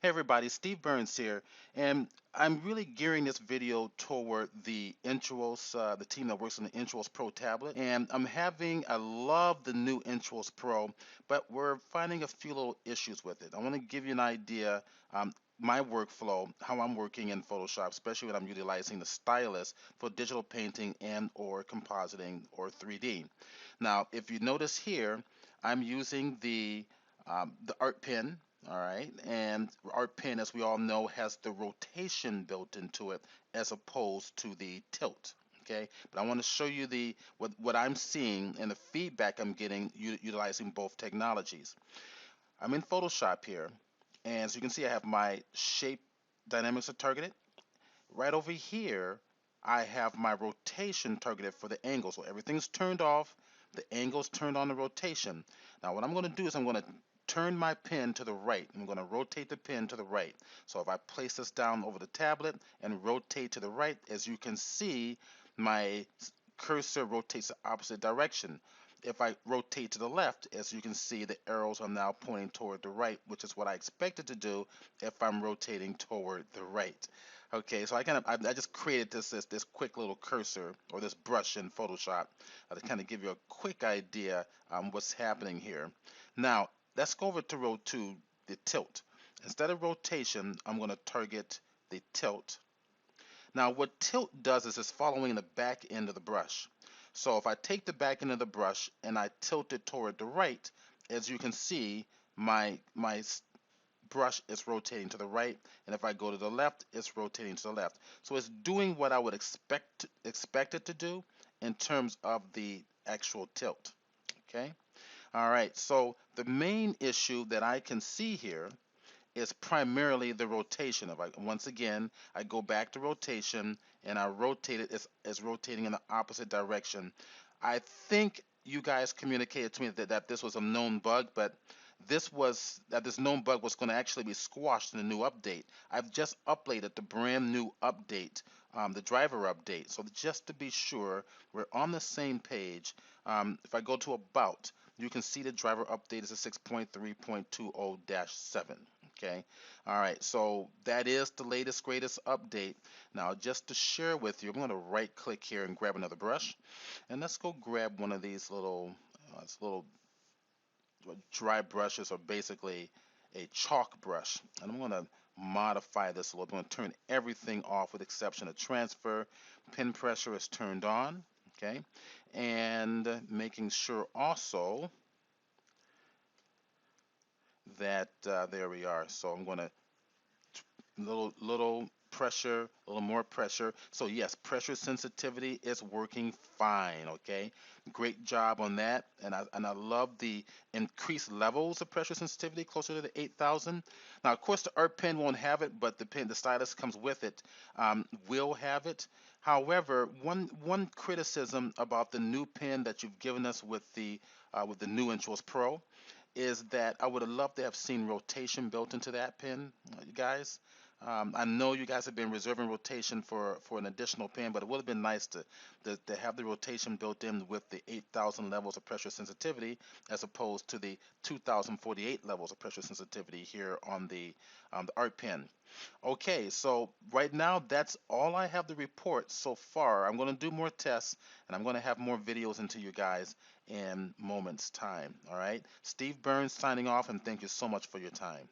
Hey everybody, Steve Burns here, and I'm really gearing this video toward the Intuos, the team that works on the Intuos Pro tablet. And I love the new Intuos Pro, but we're finding a few little issues with it. I want to give you an idea, my workflow, how I'm working in Photoshop, especially when I'm utilizing the stylus for digital painting and or compositing or 3D. Now, if you notice here, I'm using the art pen. All right, and art pen, as we all know, has the rotation built into it as opposed to the tilt. Okay, but I want to show you what I'm seeing and the feedback I'm getting utilizing both technologies. I'm in Photoshop here, and as you can see, I have my shape dynamics are targeted. Right over here, I have my rotation targeted for the angle. So everything's turned off, the angle's turned on the rotation. Now what I'm going to do is I'm going to turn my pen to the right. I'm going to rotate the pen to the right. So if I place this down over the tablet and rotate to the right, as you can see, my cursor rotates the opposite direction. If I rotate to the left, as you can see, the arrows are now pointing toward the right, which is what I expected to do if I'm rotating toward the right. Okay, so I just created this quick little cursor or this brush in Photoshop to kind of give you a quick idea what's happening here. Now let's go over to the tilt. Instead of rotation, I'm going to target the tilt. Now what tilt does is it's following the back end of the brush. So if I take the back end of the brush and I tilt it toward the right, as you can see, my brush is rotating to the right, and if I go to the left, it's rotating to the left. So it's doing what I would expect it to do in terms of the actual tilt. Okay. All right. So the main issue that I can see here is primarily the rotation. If I once again I go back to rotation and I rotate it, it's rotating in the opposite direction. I think you guys communicated to me that this was a known bug, but this known bug was going to actually be squashed in the new update. I've just updated the brand new update, the driver update. So just to be sure we're on the same page, if I go to about, you can see the driver update is a 6.3.20-7. Okay, all right, so that is the latest greatest update. Now just to share with you, I'm going to right click here and grab another brush, and let's go grab one of these little dry brushes, or basically a chalk brush, and I'm going to modify this a little bit. I'm going to turn everything off with exception of transfer. Pen pressure is turned on. Okay, and making sure also that there we are. So I'm going to little pressure, a little more pressure. So yes, pressure sensitivity is working fine. Okay, great job on that. And I love the increased levels of pressure sensitivity closer to the 8,000. Now of course the art pen won't have it, but the stylus comes with it, will have it. However, one criticism about the new pen that you've given us with the new Intuos Pro is that I would have loved to have seen rotation built into that pen, you guys. I know you guys have been reserving rotation for an additional pen, but it would have been nice to have the rotation built in with the 8,000 levels of pressure sensitivity as opposed to the 2,048 levels of pressure sensitivity here on the art pen. Okay, so right now that's all I have to report so far. I'm going to do more tests and I'm going to have more videos into you guys in moments time. All right, Steve Burns signing off, and thank you so much for your time.